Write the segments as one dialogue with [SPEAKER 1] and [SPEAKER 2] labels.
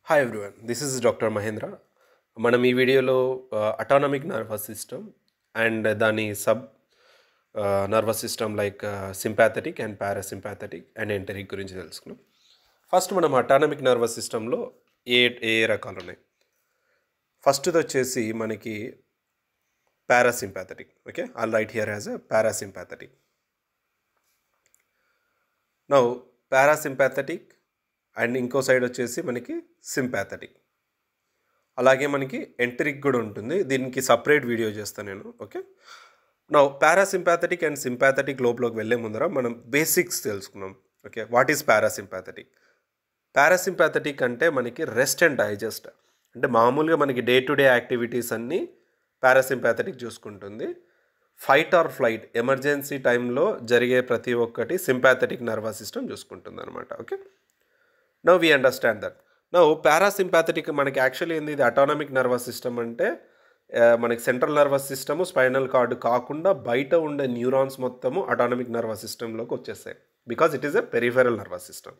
[SPEAKER 1] Hi everyone, this is Dr. Mahendra. మనం ఈ వీడియోలో అటానమిక్ నర్వస్ సిస్టమ్ అండ్ దాని sub nervous system like sympathetic and parasympathetic and enteric గురించి తెలుసుకున్నాం. First మనం అటానమిక్ నర్వస్ సిస్టంలో ఏ ఏ రకాలు ఉన్నాయి. ఫస్ట్ది వచ్చేసి మనకి parasympathetic. Okay, I'll right here as a parasympathetic. Now parasympathetic and ఇంకో సైడ్ వచ్చేసి మనకి సింపాథెటిక్. అలాగే మనకి ఎంటరిక్ కూడా ఉంటుంది. దీనికి సపరేట్ వీడియో చేస్తాను నేను. ఓకే, నా పారాసింపాథెటిక్ అండ్ సింపాథెటిక్ లోపలికి వెళ్ళే ముందర మనం బేసిక్స్ తెలుసుకున్నాం. Okay, what is parasympathetic? Parasympathetic అంటే మనకి రెస్ట్ అండ్ డైజెస్ట్, అంటే మామూలుగా మనకి డే టు డే యాక్టివిటీస్ అన్నీ పారాసింపాథెటిక్ చూసుకుంటుంది. ఫైట్ ఆర్ ఫ్లైట్ ఎమర్జెన్సీ టైంలో జరిగే ప్రతి ఒక్కటి సింపాథెటిక్ నర్వస్ సిస్టమ్ చూసుకుంటుంది అనమాట. Okay, now we understand that. Now parasympathetic మనకి యాక్చువల్లీ ఏంది, ఇది అటానమిక్ నర్వస్ సిస్టమ్ అంటే మనకి central nervous system, spinal card కాకుండా బయట ఉండే న్యూరాన్స్ మొత్తము అటానమిక్ నర్వస్ సిస్టంలోకి వచ్చేస్తాయి, because it is a peripheral nervous system.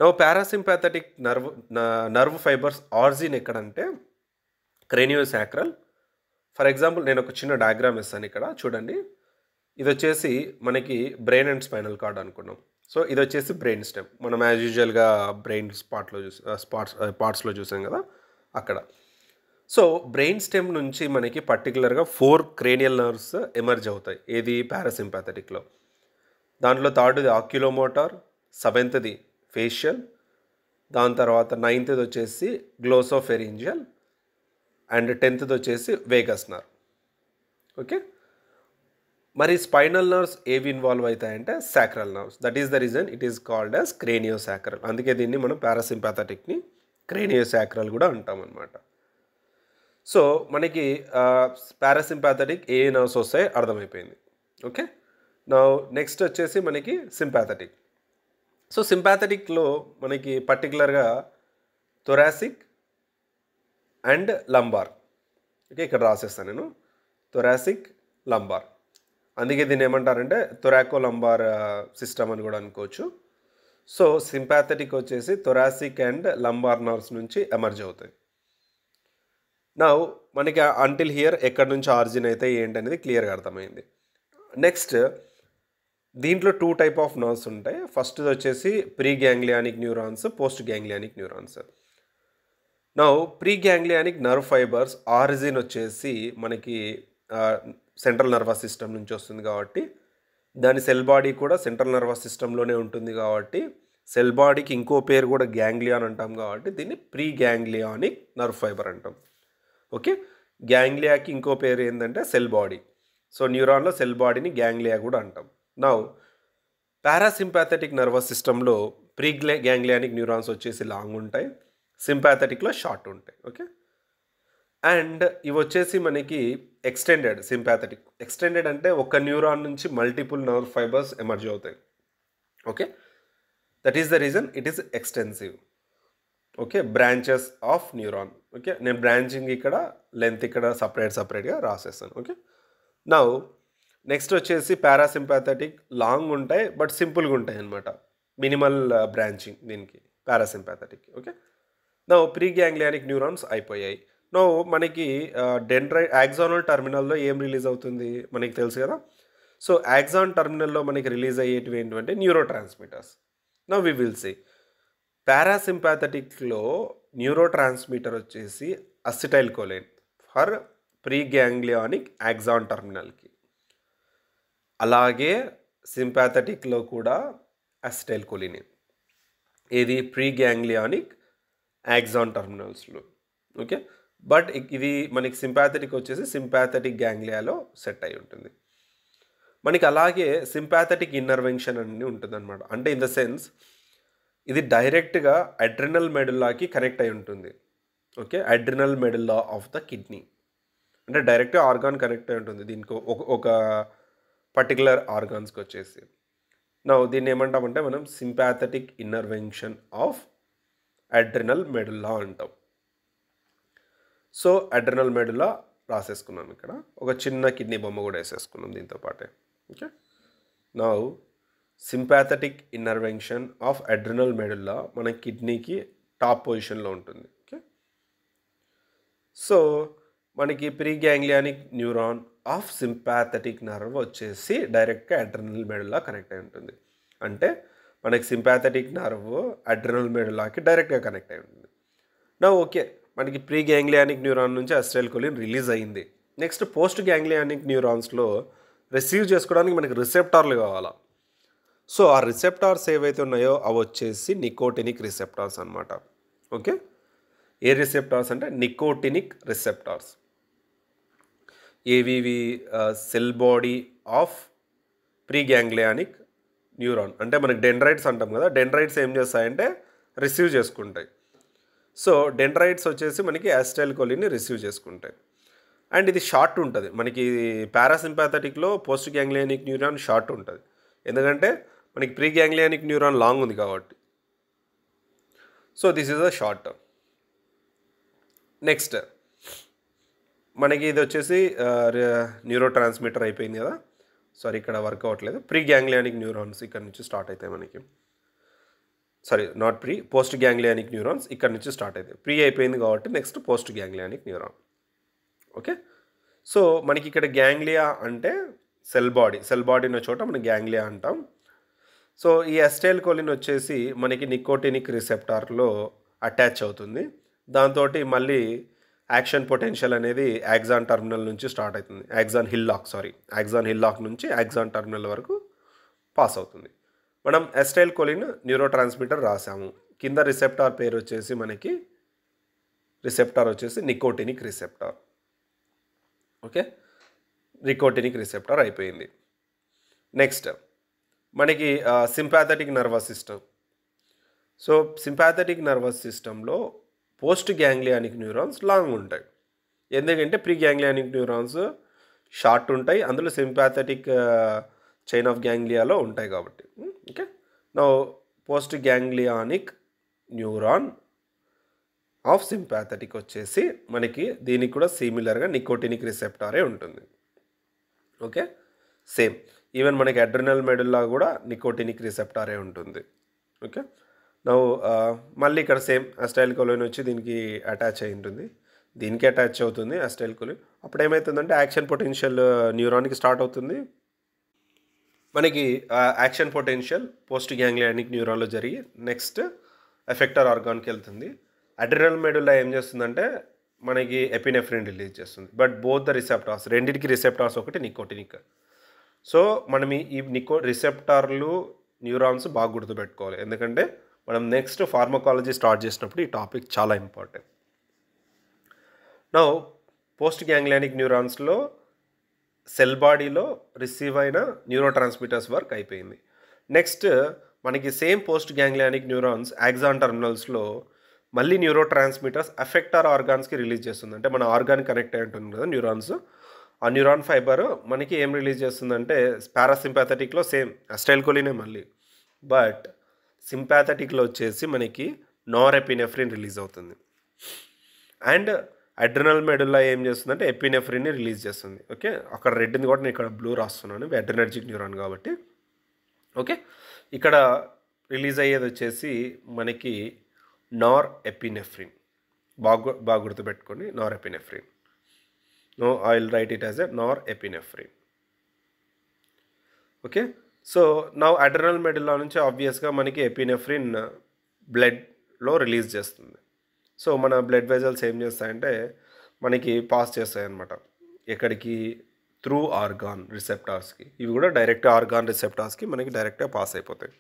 [SPEAKER 1] Now parasympathetic nerve fibers origin ఎక్కడంటే క్రేనియోసాక్రల్. ఫర్ ఎగ్జాంపుల్ నేను ఒక చిన్న డయాగ్రామ్ ఇస్తాను ఇక్కడ చూడండి. ఇది వచ్చేసి మనకి బ్రెయిన్ అండ్ స్పైనల్ కార్డ్ అనుకున్నాం. సో ఇది వచ్చేసి బ్రెయిన్ స్టెమ్. మనం యాజ్ యూజువల్గా బ్రెయిన్ పార్ట్స్లో చూసాం కదా అక్కడ. సో బ్రెయిన్ స్టెమ్ నుంచి మనకి పర్టికులర్గా 4 క్రేనియల్ నర్వ్స్ ఎమర్జ్ అవుతాయి. ఏది పారాసింపాథెటిక్లో. దాంట్లో థర్డ్ది ఆక్యులోమోటార్, 7th ఫేషియల్, దాని తర్వాత 9th వచ్చేసి గ్లోసోఫెరింజియల్ అండ్ 10th వచ్చేసి వేగస్ నర్వ్. ఓకే, మరి స్పైనల్ నర్వ్స్ ఏవి ఇన్వాల్వ్ అవుతాయంటే sacral nerves. That is the reason it is called as craniosacral. అందుకే దీన్ని మనం పారాసింపాథెటిక్ని క్రేనియోసాక్రల్ కూడా అంటాం అనమాట. సో మనకి పారాసింపాథెటిక్ ఏ నర్వ్స్ వస్తాయో అర్థమైపోయింది. ఓకే, నా నెక్స్ట్ వచ్చేసి మనకి సింపాథెటిక్. సో సింపాథెటిక్లో మనకి పర్టికులర్గా థొరాసిక్ అండ్ లంబార్. ఓకే, ఇక్కడ రాసేస్తాను నేను, థొరాసిక్ లంబార్. అందుకే దీన్ని ఏమంటారంటే థొరాకో లంబార్ సిస్టమ్ అని కూడా అనుకోవచ్చు. సో సింపాథెటిక్ వచ్చేసి థొరాసిక్ అండ్ లంబార్ నర్వ్స్ నుంచి ఎమర్జ్ అవుతాయి. నా మనకి అంటిల్ హియర్ ఎక్కడి నుంచి ఆరిజిన్ అయితే ఏంటనేది క్లియర్గా అర్థమైంది. నెక్స్ట్ దీంట్లో 2 టైప్ ఆఫ్ నర్వ్స్ ఉంటాయి. ఫస్ట్ది వచ్చేసి pre ganglionic neurons, post ganglionic neurons. నా pre ganglionic nerve fibers origin వచ్చేసి మనకి సెంట్రల్ నర్వస్ సిస్టమ్ నుంచి వస్తుంది కాబట్టి దాని సెల్ బాడీ కూడా సెంట్రల్ నర్వస్ సిస్టంలోనే ఉంటుంది కాబట్టి సెల్ బాడీకి ఇంకో పేరు కూడా గ్యాంగ్లియాన్ అంటాం కాబట్టి దీన్ని ప్రీ గ్యాంగ్లియానిక్ నర్వ్ ఫైబర్ అంటాం. ఓకే, గ్యాంగ్లియాకి ఇంకో పేరు ఏంటంటే సెల్ బాడీ. సో న్యూరాన్లో సెల్ బాడీని గ్యాంగ్లియా కూడా అంటాం. నౌ పారాసింపాథెటిక్ నర్వస్ సిస్టంలో ప్రీ గ్యాంగ్లియానిక్ న్యూరాన్స్ వచ్చేసి లాంగ్ ఉంటాయి, సింపాథెటిక్లో షార్ట్ ఉంటాయి. ఓకే, అండ్ ఇవి వచ్చేసి మనకి ఎక్స్టెండెడ్. సింపాథెటిక్ ఎక్స్టెండెడ్ అంటే ఒక న్యూరాన్ నుంచి మల్టిపుల్ నర్వ్ ఫైబర్స్ ఎమర్జ్ అవుతాయి. Okay, that is the reason it is extensive. Okay, branches of neuron. Okay, నేను బ్రాంచింగ్ ఇక్కడ లెంత్ ఇక్కడ సపరేట్గా రాసేస్తాను. ఓకే, నౌ నెక్స్ట్ వచ్చేసి పారాసింపాథెటిక్ లాంగ్ ఉంటాయి బట్ సింపుల్గా ఉంటాయి అనమాట, మినిమల్ బ్రాంచింగ్ దీనికి parasympathetic. Okay, now preganglionic neurons అయిపోయాయి. నో మనకి యాక్సానల్ టర్మినల్లో ఏం రిలీజ్ అవుతుంది మనకి తెలుసు కదా. సో యాక్సాన్ టర్మినల్లో మనకి రిలీజ్ అయ్యేటివి ఏంటంటే neurotransmitters. Now we will see పారాసింపాథెటిక్లో న్యూరో ట్రాన్స్మిటర్ వచ్చేసి acetylcholine for preganglionic axon టర్మినల్కి. అలాగే సింపాథెటిక్లో కూడా అసిటైల్ కోలిన్, ఏది ప్రీ గ్యాంగ్లియానిక్ యాక్సాన్ టర్మినల్స్లో. ఓకే, బట్ ఇది మనకి సింపాథెటిక్ వచ్చేసి సింపాథెటిక్ గ్యాంగ్లియాలో సెట్ అయి ఉంటుంది. మనకి అలాగే సింపాథెటిక్ ఇన్నర్వెన్షన్ అని ఉంటుంది అనమాట. అంటే ఇన్ ద సెన్స్ ఇది డైరెక్ట్గా అడ్రినల్ మెడుల్లాకి కనెక్ట్ అయి ఉంటుంది. Okay, adrenal medulla of the kidney అంటే డైరెక్ట్గా ఆర్గాన్ కనెక్ట్ అయి ఉంటుంది దీనికి, ఒక పర్టికులర్ ఆర్గాన్స్కి వచ్చేసి. నా దీన్ని ఏమంటామంటే మనం sympathetic innervation of adrenal medulla అంటాం. సో అడ్రినల్ మెడులా రాసేసుకున్నాం. ఇక్కడ ఒక చిన్న కిడ్నీ బొమ్మ కూడా వేసేసుకున్నాం దీంతో పాటే. Okay, now sympathetic innervation of adrenal medulla మన కిడ్నీకి టాప్ పొజిషన్లో ఉంటుంది. ఓకే, సో మనకి preganglionic neuron of sympathetic nerve వచ్చేసి డైరెక్ట్గా అడ్రినల్ మెడులా కనెక్ట్ అయి ఉంటుంది. అంటే మనకి సింపాథెటిక్ నర్వ్ అడ్రినల్ మెడులాకి డైరెక్ట్గా కనెక్ట్ అయి ఉంటుంది. నా ఓకే, మనకి ప్రీ గ్యాంగ్లియానిక్ న్యూరాన్ నుంచి అసిటైల్కోలిన్ రిలీజ్ అయింది. నెక్స్ట్ పోస్ట్ గ్యాంగ్లియానిక్ న్యూరాన్స్లో రిసీవ్ చేసుకోవడానికి మనకి రిసెప్టార్లు కావాలా. సో ఆ రిసెప్టార్స్ ఏవైతే ఉన్నాయో అవి వచ్చేసి నికోటినిక్ రిసెప్టార్స్ అనమాట. ఓకే, ఏ రిసెప్టార్స్ అంటే నికోటినిక్ రిసెప్టార్స్. ఏవివి cell body of preganglionic neuron. అంటే మనకి డెండ్రైట్స్ అంటాం కదా, డెండ్రైట్స్ ఏం చేస్తాయంటే రిసీవ్ చేసుకుంటాయి. సో డెండ్రైట్స్ వచ్చేసి మనకి యాసిటైల్కోలిన్ని రిసీవ్ చేసుకుంటాయి. అండ్ ఇది షార్ట్ ఉంటుంది. మనకి పారాసింపాథెటిక్లో పోస్ట్ గ్యాంగ్లియానిక్ న్యూరాన్ షార్ట్ ఉంటుంది, ఎందుకంటే మనకి ప్రీ గ్యాంగ్లియానిక్ న్యూరాన్ లాంగ్ ఉంది కాబట్టి. So this is a short. Next మనకి ఇది వచ్చేసి న్యూరో ట్రాన్స్మిటర్ అయిపోయింది కదా. సారీ, ఇక్కడ వర్క్ అవ్వట్లేదు. ప్రీ గ్యాంగ్లియానిక్ న్యూరాన్స్ ఇక్కడ నుంచి స్టార్ట్ అవుతాయి మనకి. Sorry, not pre, postganglionic neurons ఇక్కడ నుంచి స్టార్ట్ అవుతాయి. ప్రీ అయిపోయింది కాబట్టి next postganglionic neuron. Okay, so మనకి ఇక్కడ గ్యాంగ్లియా అంటే సెల్ బాడీ ఉన్న చోట మనం గ్యాంగ్లియా అంటాం. సో ఈ అసిటైల్కోలిన్ వచ్చేసి మనకి నికోటినిక్ రిసెప్టార్లో అటాచ్ అవుతుంది. దాంతో మళ్ళీ యాక్షన్ పొటెన్షియల్ అనేది యాక్సాన్ టర్మినల్ నుంచి స్టార్ట్ అవుతుంది. యాక్సాన్ హిల్లాక్ నుంచి యాక్సాన్ టర్మినల్ వరకు పాస్ అవుతుంది. మనం అసిటైల్కోలిన్ న్యూరో ట్రాన్స్మిటర్ రాసాము. కింద రిసెప్టార్ పేరు వచ్చేసి మనకి nicotinic receptor. Okay, nicotinic receptor అయిపోయింది. నెక్స్ట్ మనకి sympathetic nervous system. So sympathetic nervous సిస్టంలో పోస్ట్ గ్యాంగ్లియానిక్ న్యూరాన్స్ లాంగ్ ఉంటాయి, ఎందుకంటే ప్రీ గ్యాంగ్లియానిక్ న్యూరాన్స్ షార్ట్ ఉంటాయి, అందులో సింపాథెటిక్ చైన్ ఆఫ్ గ్యాంగ్లియాలో ఉంటాయి కాబట్టి. Okay, now postganglionic neuron of sympathetic వచ్చేసి మనకి దీనికి కూడా సిమిలర్గా నికోటినిక్ రిసెప్టారే ఉంటుంది. ఓకే, సేమ్ ఈవెన్ మనకి అడ్రినల్ మెడుల్లా కూడా నికోటినిక్ రిసెప్టారే ఉంటుంది. ఓకే, నౌ మళ్ళీ ఇక్కడ సేమ్ అసిటైల్కోలిన్ వచ్చి దీనికి అటాచ్ అయి ఉంటుంది, దీనికి అటాచ్ అవుతుంది అసిటైల్కోలిన్. అప్పుడు ఏమవుతుందంటే యాక్షన్ పొటెన్షియల్ న్యూరాన్కి స్టార్ట్ అవుతుంది. మనకి యాక్షన్ పొటెన్షియల్ పోస్ట్ గ్యాంగ్లియానిక్ న్యూరాన్లో జరిగి నెక్స్ట్ ఎఫెక్టర్ ఆర్గాన్కి వెళ్తుంది. అడ్రినల్ మెడుల్లా ఏం చేస్తుందంటే మనకి ఎపినెఫ్రిన్ రిలీజ్ చేస్తుంది. బట్ బోత్ ద రిసెప్టార్స్, రెండింటికి రిసెప్టార్స్ ఒకటి నికోటినిక్. సో మనం ఈ రిసెప్టార్లు న్యూరాన్స్ బాగా గుర్తుపెట్టుకోవాలి, ఎందుకంటే మనం నెక్స్ట్ ఫార్మకాలజీ స్టార్ట్ చేసినప్పుడు ఈ టాపిక్ చాలా important. Now post ganglionic న్యూరాన్స్లో cell బాడీలో రిసీవ్ అయిన న్యూరో ట్రాన్స్మిటర్స్ వర్క్ అయిపోయింది. నెక్స్ట్ మనకి same post ganglionic neurons axon టర్మినల్స్లో మళ్ళీ న్యూరో ట్రాన్స్మిటర్స్ ఎఫెక్టర్ ఆర్గాన్స్కి రిలీజ్ చేస్తుంది. అంటే మన ఆర్గాన్ కనెక్ట్ అయి ఉంటుంది కదా న్యూరాన్స్, ఆ న్యూరాన్ ఫైబర్ మనకి ఏం రిలీజ్ చేస్తుందంటే పారాసింపాథెటిక్లో సేమ్ అసిటైల్కోలినే మళ్ళీ, బట్ సింపాథెటిక్లో వచ్చేసి మనకి నారెపినెఫ్రిన్ రిలీజ్ అవుతుంది. అండ్ అడ్రినల్ మెడుల్లా ఏం చేస్తుందంటే ఎపినెఫ్రిన్ని రిలీజ్ చేస్తుంది. ఓకే, అక్కడ రెడ్ ఉంది కూడా నేను ఇక్కడ బ్లూ రాస్తున్నాను, అడ్రినర్జిక్ న్యూరాన్ కాబట్టి. ఓకే, ఇక్కడ రిలీజ్ అయ్యేది వచ్చేసి మనకి నారెపినెఫ్రిన్. బాగా గుర్తుపెట్టుకోండి, norepinephrine. No, I will write it as a norepinephrine. Okay, so నా అడ్రినల్ మెడుల్లా నుంచి ఆబ్వియస్గా మనకి ఎపినెఫ్రిన్ బ్లడ్లో రిలీజ్ చేస్తుంది. సో మన బ్లడ్ వెజల్స్ ఏం చేస్తాయంటే మనకి పాస్ చేస్తాయన్నమాట. ఎక్కడికి? త్రూ ఆర్గాన్ రిసెప్టార్స్కి. ఇవి కూడా డైరెక్ట్ ఆర్గాన్ రిసెప్టార్స్కి మనకి డైరెక్ట్గా పాస్ అయిపోతాయి.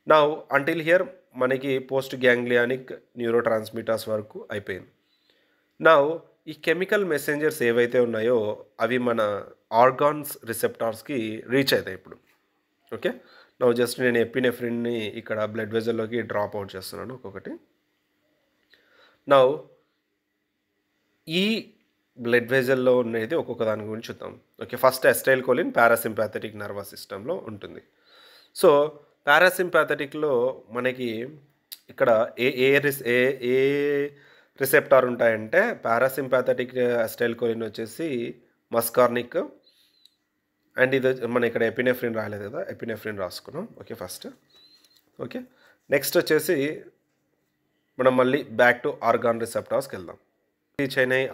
[SPEAKER 1] నా అంటిల్ హియర్ మనకి పోస్ట్ గ్యాంగ్లియానిక్ న్యూరో ట్రాన్స్మిటర్స్ వరకు అయిపోయింది. నా ఈ కెమికల్ మెసెంజర్స్ ఏవైతే ఉన్నాయో అవి మన ఆర్గాన్స్ రిసెప్టార్స్కి రీచ్ అవుతాయి ఇప్పుడు. ఓకే, నా జస్ట్ నేను ఎపినెఫ్రిన్ని ఇక్కడ బ్లడ్ వెజల్లోకి డ్రాప్ అవుట్ చేస్తున్నాను ఒక్కొక్కటి. నా ఈ బ్లడ్ వెజల్లో ఉన్నది ఒక్కొక్క దాని గురించి చూద్దాం. Okay, first acetylcholine parasympathetic nervous సిస్టంలో ఉంటుంది. సో పారాసింపాథెటిక్లో మనకి ఇక్కడ ఏ రిసెప్టార్ ఉంటాయంటే పారాసింపాథెటిక్ అసిటైల్కోలిన్ వచ్చేసి మస్కార్నిక్, అండ్ ఇది మన ఇక్కడ ఎపినెఫ్రిన్ రాలేదు కదా, ఎపినెఫ్రిన్ రాసుకున్నాం. Okay, first. ఓకే, నెక్స్ట్ వచ్చేసి మనం మళ్ళీ బ్యాక్ టు ఆర్గాన్ రిసెప్టార్స్కి వెళ్దాం. రీచ్ అయినాయి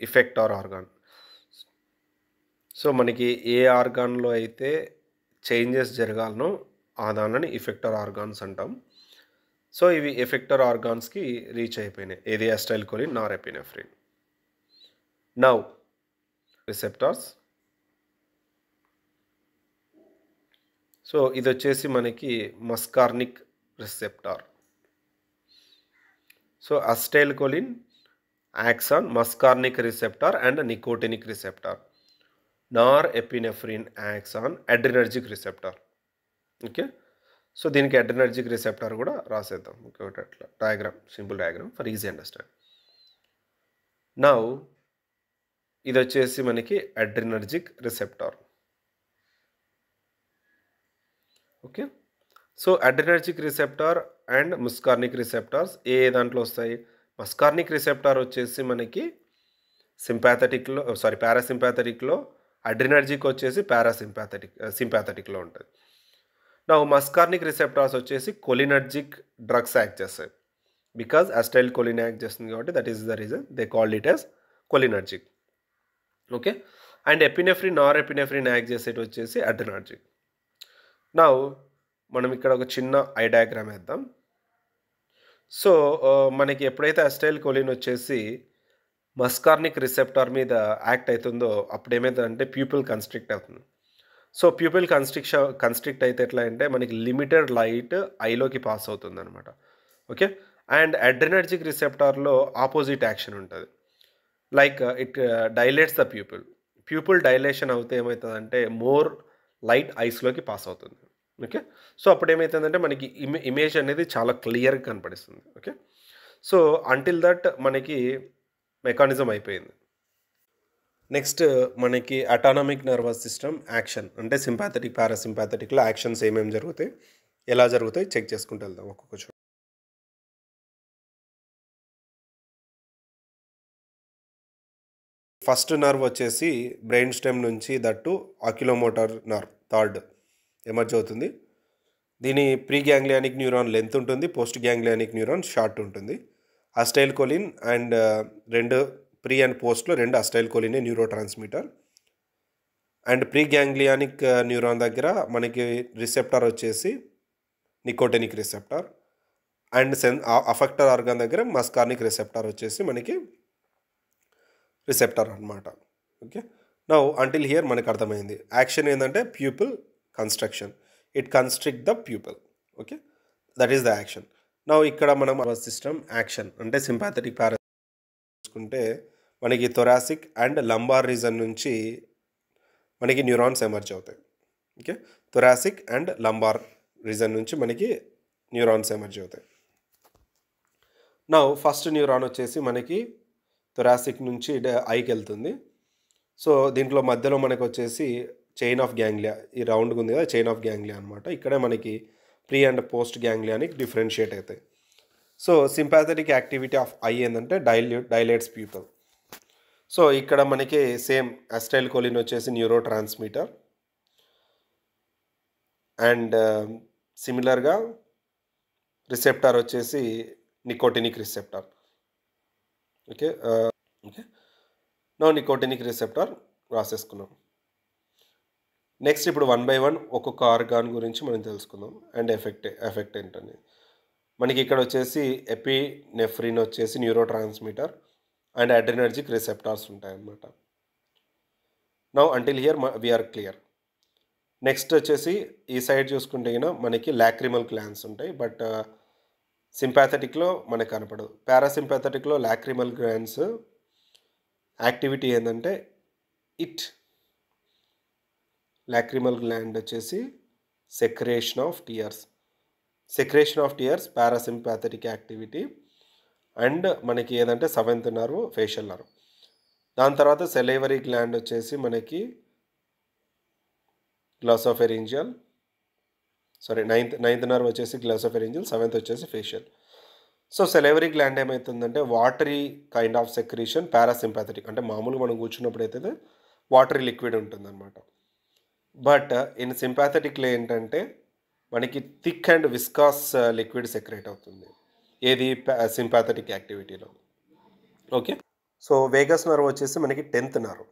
[SPEAKER 1] ఇఫెక్టర్ ఆర్గాన్. సో మనకి ఏ ఆర్గాన్లో అయితే చేంజెస్ జరగాలనో ఆ దానిని ఇఫెక్టర్ ఆర్గాన్స్ అంటాం. సో ఇవి ఎఫెక్టర్ ఆర్గాన్స్కి రీచ్ అయిపోయినాయి. ఏది acetylcholine, norepinephrine. Now receptors. So ఇది వచ్చేసి మనకి muscarinic receptor. So acetylcholine acts on muscarinic receptor and nicotinic receptor. Norepinephrine acts on adrenergic receptor. Okay, so దీనికి అడ్రినర్జిక్ రిసెప్టార్ కూడా రాసేద్దాం. ఓకే, అట్లా diagram, simple diagram for easy understand. Now ఇది వచ్చేసి మనకి adrenergic receptor. Okay, so adrenergic receptor and muscarinic receptors ఏ దాంట్లో వస్తాయి? మస్కార్నిక్ రిసెప్టార్ వచ్చేసి మనకి పారాసింపాథటిక్లో, అడ్రినర్జిక్ వచ్చేసి సింపాథటిక్లో ఉంటుంది. నా మస్కార్నిక్ రిసెప్టార్స్ వచ్చేసి కొలినర్జిక్ డ్రగ్స్ యాక్ట్ చేస్తాయి. బికాజ్ అసిటైల్కోలిన్ యాక్ట్ చేస్తుంది కాబట్టి that is the reason they called it as cholinergic. Okay, and epinephrine, norepinephrine act చేసేది వచ్చేసి అడ్రినర్జిక్. నా మనం ఇక్కడ ఒక చిన్న ఐ డయాగ్రామ్ వేద్దాం. సో మనకి ఎప్పుడైతే అసిటైల్కోలిన్ వచ్చేసి మస్కార్నిక్ రిసెప్టార్ మీద యాక్ట్ అవుతుందో అప్పుడు ఏమవుతుందంటే ప్యూపిల్ కన్స్ట్రిక్ట్ అవుతుంది. సో ప్యూపిల్ కన్స్ట్రిక్ట్ అయితే ఎట్లా అంటే మనకి లిమిటెడ్ లైట్ ఐలోకి పాస్ అవుతుంది అనమాట. ఓకే, అండ్ అడ్రినర్జిక్ రిసెప్టార్లో ఆపోజిట్ యాక్షన్ ఉంటుంది. Like it dilates the pupil dilation అవుతే ఏమవుతుందంటే మోర్ లైట్ ఐస్లోకి పాస్ అవుతుంది. ఓకే, సో అప్పుడు ఏమవుతుందంటే మనకి ఇమేజ్ అనేది చాలా క్లియర్గా కనపడిస్తుంది. ఓకే, సో అంటిల్ దట్ మనకి మెకానిజం అయిపోయింది. నెక్స్ట్ మనకి అటానమిక్ నర్వస్ సిస్టమ్ యాక్షన్ అంటే సింపాథటిక్, పారాసింపాథటిక్లో యాక్షన్స్ ఏమేమి జరుగుతాయి, ఎలా జరుగుతాయి చెక్ చేసుకుంటూ వెళ్దాం ఒక్కొక్క చోట. ఫస్ట్ నర్వ్ వచ్చేసి బ్రెయిన్ స్టెమ్ నుంచి that oculomotor nerve third emerge అవుతుంది. దీని ప్రీ గ్యాంగ్లియానిక్ న్యూరాన్ లెంత్ ఉంటుంది, పోస్ట్ గ్యాంగ్లియానిక్ న్యూరాన్ షార్ట్ ఉంటుంది. అసిటైల్కోలిన్ అండ్ రెండు ప్రీ అండ్ పోస్ట్లో రెండు అసిటైల్కోలినే neurotransmitter. And preganglionic neuron దగ్గర మనకి రిసెప్టార్ వచ్చేసి nicotinic receptor. And effector organ దగ్గర మస్కార్నిక్ రిసెప్టార్ వచ్చేసి మనకి రిసెప్టార్ అనమాట. ఓకే, నౌ అంటిల్ హియర్ మనకు అర్థమైంది. యాక్షన్ ఏంటంటే pupil construction, it constrict the pupil. Okay, that is the action. Now ఇక్కడ మనం సిస్టమ్ యాక్షన్ అంటే సింపాథటిక్ పారా చూసుకుంటే మనకి థొరాసిక్ అండ్ లంబార్ రీజన్ నుంచి మనకి న్యూరాన్స్ ఎమర్జ్ అవుతాయి. Okay, thoracic and lumbar region నుంచి మనకి న్యూరాన్స్ ఎమర్జ్ అవుతాయి. నౌ ఫస్ట్ న్యూరాన్ వచ్చేసి మనకి థొరాసిక్ నుంచి ఐకి వెళ్తుంది. సో దీంట్లో మధ్యలో మనకు వచ్చేసి చైన్ ఆఫ్ గ్యాంగ్లియా, ఈ రౌండ్గా ఉంది కదా చైన్ ఆఫ్ గ్యాంగ్లియా అనమాట. ఇక్కడే మనకి ప్రీ అండ్ పోస్ట్ గ్యాంగ్లియానికి డిఫరెన్షియేట్ అవుతాయి. So sympathetic activity of eye ఏంటంటే డైలేట్స్ ప్యూపిల్. సో ఇక్కడ మనకి సేమ్ అసిటైల్కోలిన్ వచ్చేసి న్యూరో ట్రాన్స్మిటర్ అండ్ సిమిలర్గా రిసెప్టార్ వచ్చేసి nicotinic receptor. Okay, nicotinic receptor రాసేసుకున్నాం. నెక్స్ట్ ఇప్పుడు 1 by 1 ఒక్కొక్క ఆర్గాన్ గురించి మనం తెలుసుకుందాం అండ్ ఎఫెక్ట్ ఏంటని. మనకి ఇక్కడ వచ్చేసి ఎపినెఫ్రిన్ వచ్చేసి neurotransmitter and adrenergic receptors ఉంటాయన్నమాట. Now until here we are clear. Next వచ్చేసి ఈ సైడ్ చూసుకుంటే మనకి లాక్రిమల్ గ్లాండ్స్ ఉంటాయి, బట్ సింపాథటిక్లో మనకు కనపడదు. పారాసింపాథటిక్లో లాక్రిమల్ గ్లాండ్స్ యాక్టివిటీ ఏంటంటే లాక్రిమల్ గ్లాండ్ వచ్చేసి secretion of tears parasympathetic activity. And మనకి ఏదంటే 7th నర్వ్ ఫేషియల్ నర్వ్. దాని తర్వాత సెలైవరీ గ్లాండ్ వచ్చేసి మనకి గ్లాసోఫెరింజియల్, నైన్త్ నర్వ్ వచ్చేసి గ్లాసోఫెరింజియల్, 7th వచ్చేసి ఫేషియల్. సో సెలైవరీ గ్లాండ్ ఏమవుతుందంటే watery kind of secretion, parasympathetic అంటే మామూలుగా మనం కూర్చున్నప్పుడు అయితే వాటరీ లిక్విడ్ ఉంటుందన్నమాట. బట్ ఇన్ సింపాథటిక్లో ఏంటంటే మనకి thick and viscous liquid secrete అవుతుంది. ఏది సింపాథెటిక్ యాక్టివిటీలో. ఓకే. సో వేగస్ నర్వ్ వచ్చేసి మనకి 10th nerve.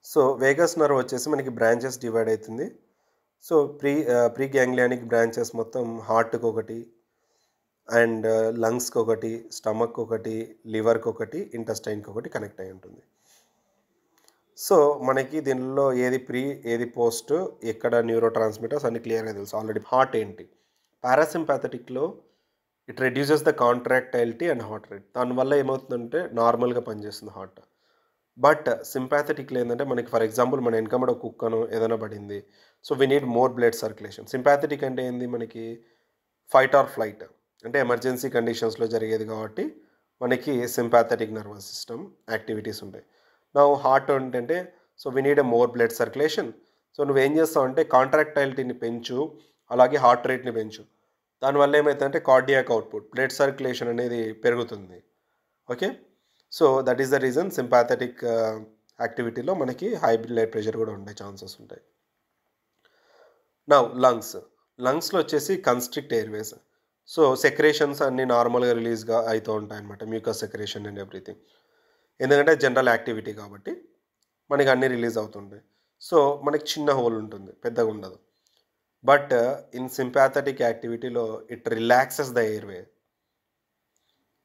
[SPEAKER 1] So vagus nerve వచ్చేసి మనకి బ్రాంచెస్ డివైడ్ అవుతుంది. సో ప్రీ గ్యాంగ్లియానిక్ బ్రాంచెస్ మొత్తం హార్ట్కి ఒకటి, అండ్ లంగ్స్కి ఒకటి, స్టమక్ ఒకటి, లివర్కి ఒకటి, ఇంటెస్టైన్కి ఒకటి కనెక్ట్ అయి ఉంటుంది. సో మనకి దీనిలో ఏది ప్రీ ఏది పోస్ట్, ఎక్కడ న్యూరో ట్రాన్స్మిటర్స్ అన్ని క్లియర్గా తెలుసు ఆల్రెడీ. హార్ట్ ఏంటి, పారాసింపాథెటిక్లో it reduces the contractility and heart rate. దానివల్ల ఏమవుతుందంటే నార్మల్గా పనిచేస్తుంది హార్ట్. బట్ సింపాథెటిక్లో ఏంటంటే మనకి ఫర్ ఎగ్జాంపుల్ మన వెనకమడ కుక్కను ఏదైనా పడింది, so we need more blood circulation. Sympathetic అంటే ఏంది, మనకి ఫైట్ ఆర్ ఫ్లైట్ అంటే ఎమర్జెన్సీ కండిషన్స్లో జరిగేది కాబట్టి మనకి సింపాథెటిక్ నర్వస్ సిస్టమ్ యాక్టివిటీస్ ఉంటాయి. నా హార్ట్ ఏంటంటే so we need a more blood circulation. So నువ్వేం చేస్తావు అంటే కాంట్రాక్టైలిటీని పెంచు, అలాగే హార్ట్ రేట్ని పెంచు. దానివల్ల ఏమవుతుందంటే కార్డియాక్ అవుట్పుట్, బ్లడ్ సర్క్యులేషన్ అనేది పెరుగుతుంది. Okay. So that is the reason sympathetic యాక్టివిటీలో మనకి హై బ్లడ్ ప్రెషర్ కూడా ఉండే ఛాన్సెస్ ఉంటాయి. నా లంగ్స్లో వచ్చేసి కన్స్ట్రిక్ట్ ఎయిర్వేస్. సో సెక్రేషన్స్ అన్నీ నార్మల్గా రిలీజ్గా అవుతూ ఉంటాయి అన్నమాట, మ్యూకస్ సెక్రేషన్ అండ్ ఎవ్రీథింగ్. ఎందుకంటే జనరల్ యాక్టివిటీ కాబట్టి మనకి అన్నీ రిలీజ్ అవుతుంటాయి. సో మనకి చిన్న హోల్ ఉంటుంది, పెద్దగా ఉండదు. బట్ ఇన్ సింపాథెటిక్ యాక్టివిటీలో it relaxes the airway.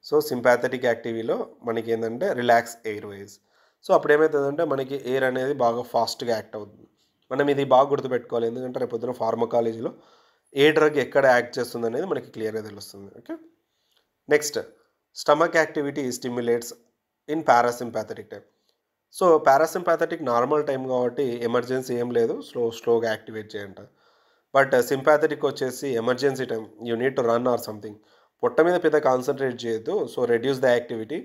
[SPEAKER 1] So sympathetic యాక్టివిటీలో మనకి ఏంటంటే రిలాక్స్ ఎయిర్వేస్. సో అప్పుడు ఏమవుతుందంటే మనకి ఎయిర్ అనేది బాగా ఫాస్ట్గా యాక్ట్ అవుతుంది. మనం ఇది బాగా గుర్తుపెట్టుకోవాలి, ఎందుకంటే రేపు పొద్దున ఫార్మకాలజీలో ఏ డ్రగ్ ఎక్కడ యాక్ట్ చేస్తుంది అనేది మనకి క్లియర్గా తెలుస్తుంది. Okay. Next, stomach activity stimulates in parasympathetic time. So parasympathetic normal time కాబట్టి ఎమర్జెన్సీ ఏం లేదు, స్లోగా యాక్టివేట్ చేయంట. బట్ సింపాథెటిక్ వచ్చేసి emergency time, you need to run or something. పొట్ట మీద పెద్ద కాన్సన్ట్రేట్ చేయొద్దు. So reduce the activity.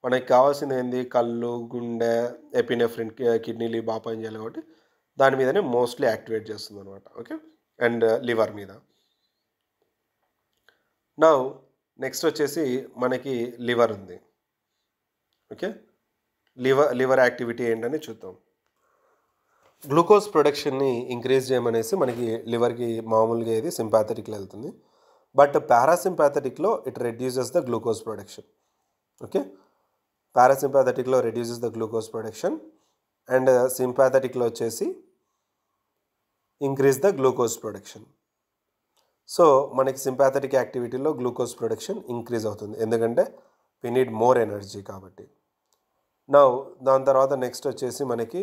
[SPEAKER 1] మనకి కావాల్సింది ఏంది, కళ్ళు, గుండె, ఎపినెఫ్రిన్, కిడ్నీలు బాగా పని చేయాలి కాబట్టి దాని మీదనే మోస్ట్లీ యాక్టివేట్ చేస్తుంది అనమాట. ఓకే. అండ్ లివర్ మీద. నౌ నెక్స్ట్ వచ్చేసి మనకి లివర్ ఉంది. ఓకే. లివర్ యాక్టివిటీ ఏంటని చూద్దాం. గ్లూకోజ్ ప్రొడక్షన్ని ఇంక్రీజ్ చేయమనేసి మనకి లివర్కి మామూలుగా ఏది సింపాథెటిక్లో వెళ్తుంది. బట్ పారాసింపాథెటిక్లో it reduces the glucose production. Okay. పారాసింపాథెటిక్లో reduces the glucose production and సింపాథెటిక్లో వచ్చేసి increase the glucose production. So మనకి సింపాథెటిక్ యాక్టివిటీలో గ్లూకోజ్ ప్రొడక్షన్ ఇంక్రీజ్ అవుతుంది, ఎందుకంటే వీ నీడ్ మోర్ ఎనర్జీ కాబట్టి. నౌ దాని తర్వాత నెక్స్ట్ వచ్చేసి మనకి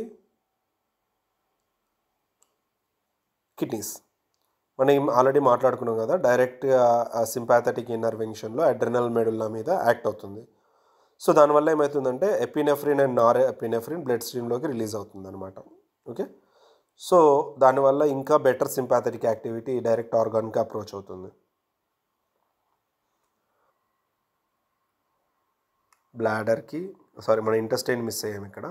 [SPEAKER 1] కిడ్నీస్. మనం ఆల్రెడీ మాట్లాడుకున్నాం కదా, డైరెక్ట్గా సింపాథెటిక్ ఇన్నర్వెన్షన్లో అడ్రినల్ మెడుల్లా మీద యాక్ట్ అవుతుంది. సో దానివల్ల ఏమవుతుందంటే epinephrine and norepinephrine blood స్ట్రీమ్లోకి రిలీజ్ అవుతుంది అనమాట. ఓకే. సో దానివల్ల ఇంకా బెటర్ సింపాథెటిక్ యాక్టివిటీ డైరెక్ట్ ఆర్గాన్కి అప్రోచ్ అవుతుంది. బ్లాడర్కి మన ఇంటెస్టైన్ మిస్ అయ్యాము ఇక్కడ.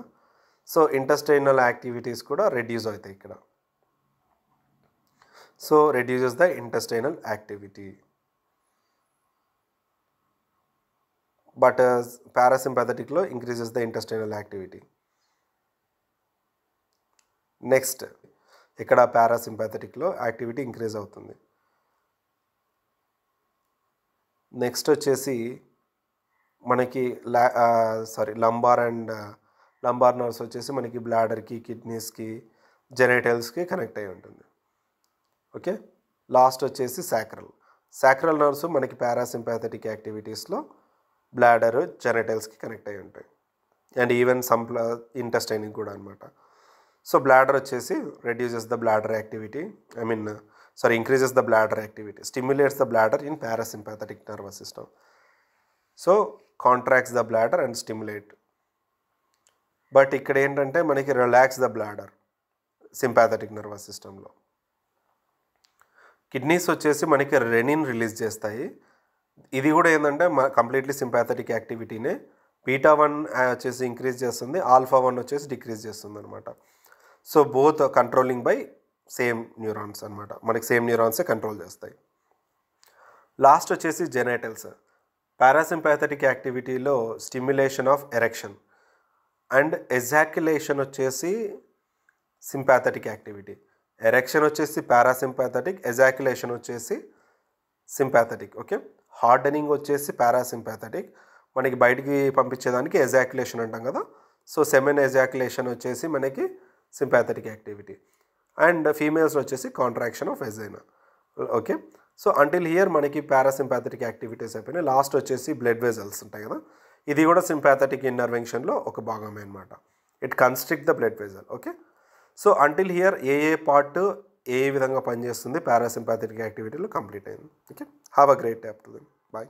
[SPEAKER 1] సో ఇంటెస్టైనల్ యాక్టివిటీస్ కూడా రెడ్యూస్ అవుతాయి ఇక్కడ. So reduces the intestinal activity. But పారాసింపాథెటిక్లో increases the intestinal activity. Next, ఇక్కడ పారాసింపాథెటిక్లో యాక్టివిటీ ఇంక్రీజ్ అవుతుంది. నెక్స్ట్ వచ్చేసి మనకి లంబార్ నర్వ్స్ వచ్చేసి మనకి బ్లాడర్కి, కిడ్నీస్కి, జెనైటల్స్కి కనెక్ట్ అయి ఉంటుంది. ఓకే. లాస్ట్ వచ్చేసి సాక్రల్ నర్వ్స్ మనకి పారాసింపాథెటిక్ యాక్టివిటీస్లో బ్లాడర్, జెనైటల్స్కి కనెక్ట్ అయి ఉంటాయి. అండ్ ఈవెన్ ఇంటెస్టైన్కి కూడా అనమాట. సో బ్లాడర్ వచ్చేసి reduces the bladder activity, increases the bladder activity, stimulates the bladder in parasympathetic nervous system. So contracts the bladder and stimulate. But ఇక్కడ ఏంటంటే మనకి relax the bladder sympathetic nervous సిస్టంలో. Kidneys వచ్చేసి మనకి rennin release చేస్తాయి. ఇది కూడా ఏంటంటే కంప్లీట్లీ సింపాథెటిక్ యాక్టివిటీనే. బీటా 1 వచ్చేసి ఇంక్రీజ్ చేస్తుంది, ఆల్ఫా 1 వచ్చేసి డిక్రీజ్ చేస్తుంది అనమాట. So both controlling by same neurons అనమాట. మనకి సేమ్ న్యూరాన్సే కంట్రోల్ చేస్తాయి. లాస్ట్ వచ్చేసి జెనైటల్స్. పారాసింపాథెటిక్ యాక్టివిటీలో stimulation of erection and ejaculation వచ్చేసి సింపాథెటిక్ యాక్టివిటీ. ఎరెక్షన్ వచ్చేసి పారాసింపాథెటిక్, ఎజాక్యులేషన్ వచ్చేసి సింపాథెటిక్. ఓకే, హార్డనింగ్ వచ్చేసి పారాసింపాథెటిక్. మనకి బయటికి పంపించేదానికి ఎజాక్యులేషన్ అంటాం కదా. సో సెమెన్ ఎజాక్యులేషన్ వచ్చేసి మనకి సింపాథెటిక్ యాక్టివిటీ. అండ్ ఫీమేల్స్లో వచ్చేసి contraction of vagina. Okay, so until here మనకి పారాసింపాథెటిక్ యాక్టివిటీస్ అయిపోయినాయి. లాస్ట్ వచ్చేసి బ్లడ్ వెజల్స్ ఉంటాయి కదా, ఇది కూడా సింపాథెటిక్ ఇన్నర్వెన్షన్లో ఒక భాగమే అనమాట. It constrict the blood vessel. Okay, so until here ఏ పార్ట్ ఏ విధంగా పనిచేస్తుంది పారాసింపాథెటిక్ యాక్టివిటీలో కంప్లీట్ అయింది. Okay, have a great day up to then. Bye.